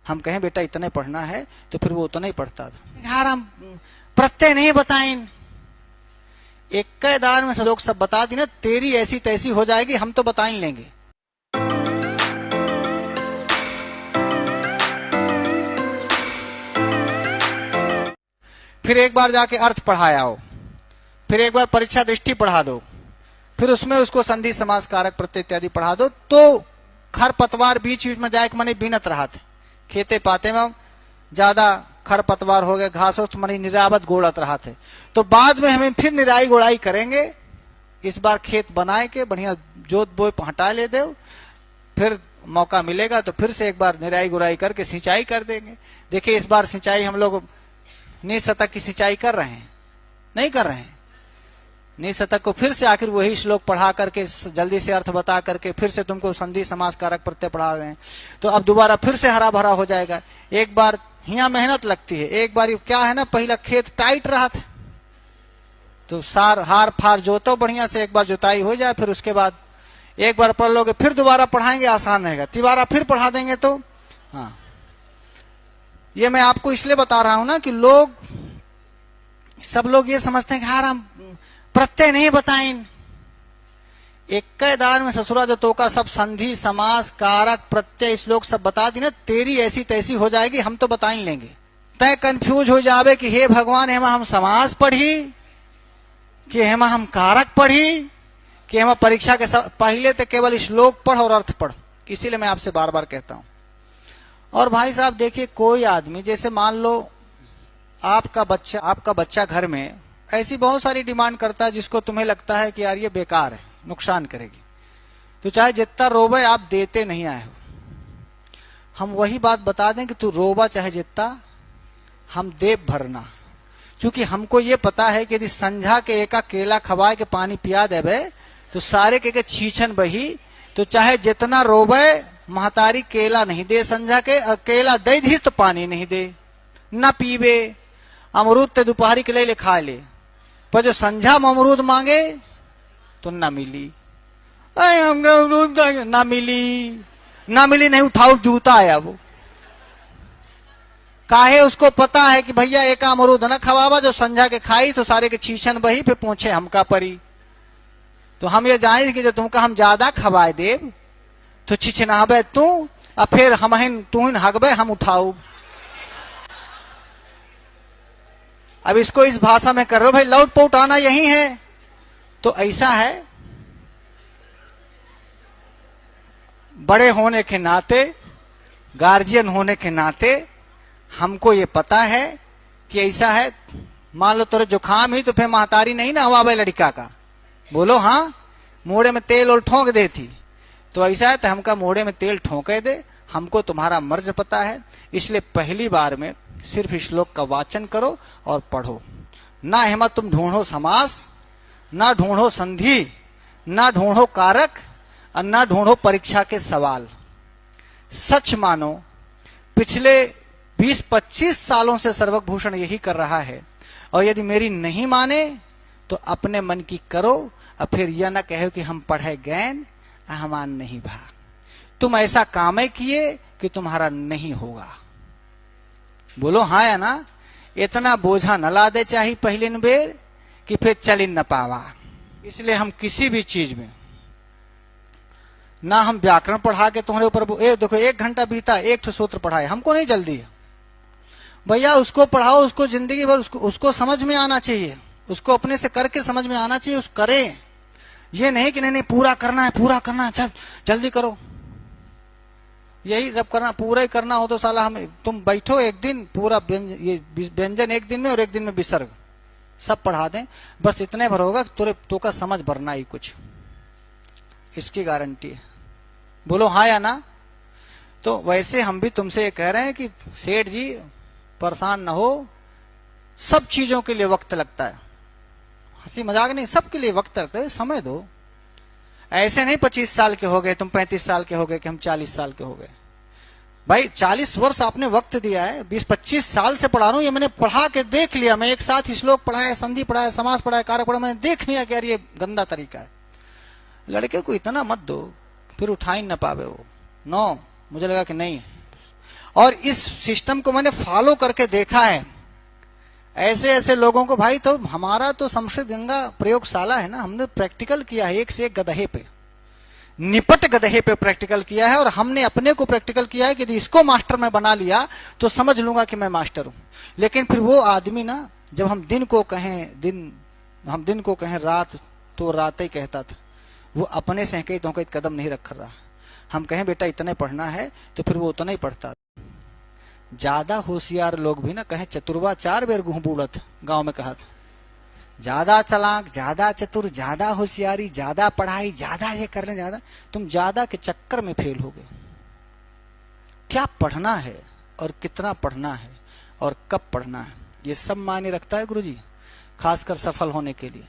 हम कहें बेटा इतने पढ़ना है तो फिर वो उतना ही पढ़ता था। यार हम प्रत्यय नहीं बताएं, एक दार में लोग सब बता दी ना, तेरी ऐसी तैसी हो जाएगी, हम तो बता ही लेंगे। फिर एक बार जाके अर्थ पढ़ाया हो, फिर एक बार परीक्षा दृष्टि पढ़ा दो, फिर उसमें उसको संधि समास कारक प्रत्यय इत्यादि पढ़ा दो, तो खरपतवार बीच बीच में जाए मने बीनत रहा थे, खेते पाते में ज्यादा खरपतवार हो गए, घास तो मनी निरावत गोड़त रहा थे। तो बाद में हमें फिर निराई गोड़ाई करेंगे, इस बार खेत बनाए के बढ़िया जोत बोए हटा ले दो, फिर मौका मिलेगा तो फिर से एक बार निराई गुराई करके सिंचाई कर देंगे। देखिए इस बार सिंचाई हम लोग निशतक की सिंचाई कर रहे हैं, नहीं कर रहे हैं। निशतक को फिर से आखिर वही श्लोक पढ़ा करके जल्दी से अर्थ बता करके फिर से तुमको संधि समास कारक प्रत्यय पढ़ा रहे हैं, तो अब दोबारा फिर से हरा भरा हो जाएगा। एक बार यहाँ मेहनत लगती है, एक बार क्या है ना, पहला खेत टाइट रहा था तो सार हार फार जोतो बढ़िया से, एक बार जोताई हो जाए, फिर उसके बाद एक बार पढ़ लोगे, फिर दोबारा पढ़ाएंगे आसान रहेगा, तिबारा फिर पढ़ा देंगे। तो हाँ, ये मैं आपको इसलिए बता रहा हूं ना कि लोग सब लोग ये समझते हैं कि यार हम प्रत्यय नहीं बताएं, एक दार में ससुरा जो तो का सब संधि समास कारक प्रत्यय श्लोक सब बता दी ना, तेरी ऐसी तैसी हो जाएगी, हम तो बता ही लेंगे। तय कंफ्यूज हो जावे कि हे भगवान हेमा हम समास पढ़ी कि हेमा हम कारक पढ़ी कि हेमा परीक्षा के पहले तो केवल श्लोक पढ़ और अर्थ पढ़। इसीलिए मैं आपसे बार बार कहता हूं। और भाई साहब देखिए, कोई आदमी जैसे मान लो आपका बच्चा घर में ऐसी बहुत सारी डिमांड करता है जिसको तुम्हें लगता है कि यार ये बेकार है, नुकसान करेगी, तो चाहे जितना रोबे आप देते नहीं आए हो, हम वही बात बता दें कि तू रोबा चाहे जितना, हम देव भरना। क्योंकि हमको ये पता है कि यदि संझा के एक केला खवाए के पानी पिया देवे तो सारे के छीछन बही, तो चाहे जितना रोबे महतारी केला नहीं दे संझा के, केला दे दी तो पानी नहीं दे, न पीवे। अमरूद ते दोपहरी के ले खा ले, पर जो संझा में अमरूद मांगे तो न मिली, अमरूद ना मिली नहीं उठाओ जूता आया वो। काहे उसको पता है कि भैया एक अमरूद न खवावा, जो संझा के खाई तो सारे के छीछन बही, फिर पूछे हमका परी। तो हम ये जाने कि जो तुमका हम ज्यादा खवाए देव तो छिछनाबे तू, और फिर हम तू हगबे हम उठाऊ। अब इसको इस भाषा में कर रहे हो भाई, लौट पोट आना यही है। तो ऐसा है, बड़े होने के नाते, गार्जियन होने के नाते हमको ये पता है कि ऐसा है। मान लो तेरे जुखाम ही तो फिर महतारी नहीं ना हवा लड़का का, बोलो हाँ, मोड़े में तेल और ठोंक देती, तो ऐसा है तो हमका मोड़े में तेल ठोंके दे। हमको तुम्हारा मर्ज पता है, इसलिए पहली बार में सिर्फ श्लोक का वाचन करो और पढ़ो। ना हिम्मत तुम ढूंढो समास, ना ढूंढो संधि, ना ढूंढो कारक, और ना ढूंढो परीक्षा के सवाल। सच मानो पिछले 20-25 सालों से सर्वभूषण यही कर रहा है, और यदि मेरी नहीं माने तो अपने मन की करो, और फिर यह ना कहो कि हम पढ़े गैन हमान नहीं भा। तुम ऐसा काम किए कि तुम्हारा नहीं होगा। बोलो हाँ या ना। इतना बोझा न ला दे चाहिए पहले बेर कि फिर चल न पावा। इसलिए हम किसी भी चीज में ना हम व्याकरण पढ़ा के तुम्हारे ऊपर देखो 1 घंटा बीता, एक तो सूत्र पढ़ाए, हमको नहीं जल्दी है भैया, उसको पढ़ाओ, उसको जिंदगी भर उसको समझ में आना चाहिए, उसको अपने से करके समझ में आना चाहिए, उस करें। ये नहीं कि नहीं पूरा करना है, चल जल्दी करो। यही जब करना पूरा ही करना हो तो साला हम तुम बैठो एक दिन पूरा ये व्यंजन एक दिन में और एक दिन में विसर्ग सब पढ़ा दें, बस इतने भर होगा तो का समझ भरना ही कुछ, इसकी गारंटी है। बोलो हाँ या ना। तो वैसे हम भी तुमसे ये कह रहे हैं कि सेठ जी परेशान ना हो, सब चीजों के लिए वक्त लगता है, हंसी मजाक नहीं, सबके लिए वक्त लगता है, समय दो। ऐसे नहीं 25 साल के हो गए तुम 35 साल के हो गए कि हम 40 साल के हो गए। भाई 40 वर्ष आपने वक्त दिया है, 20-25 साल से पढ़ा रहा हूं, ये मैंने पढ़ा के देख लिया। मैं एक साथ ही श्लोक पढ़ाया, संधि पढ़ाया, समास पढ़ाया, कारक पढ़ाया, मैंने देख लिया कि यार ये गंदा तरीका है। लड़के को इतना मत दो फिर उठा ही न पावे वो। नो, मुझे लगा कि नहीं। और इस सिस्टम को मैंने फॉलो करके देखा है। ऐसे ऐसे लोगों को भाई, तो हमारा तो संस्कृत गंगा प्रयोगशाला है ना, हमने प्रैक्टिकल किया है, एक से एक गधे पे, निपट गधे पे प्रैक्टिकल किया है। और हमने अपने को प्रैक्टिकल किया है कि यदि इसको मास्टर में बना लिया तो समझ लूंगा कि मैं मास्टर हूं। लेकिन फिर वो आदमी ना, जब हम दिन को कहें रात, तो रात ही कहता था। वो अपने से कहीं तो कहीं कदम नहीं रख रहा। हम कहें बेटा इतने पढ़ना है, तो फिर वो उतना ही पढ़ता। ज्यादा होशियार लोग भी ना कहें चतुर्वा 4 बेर गुह बूढ़त, गांव में कहा था। ज्यादा चालाक, ज्यादा चतुर, ज्यादा होशियारी, ज्यादा पढ़ाई, ज्यादा ये करने, ज्यादा, तुम ज्यादा के चक्कर में फेल हो गए। क्या पढ़ना है और कितना पढ़ना है और कब पढ़ना है, ये सब मायने रखता है गुरुजी, खासकर सफल होने के लिए।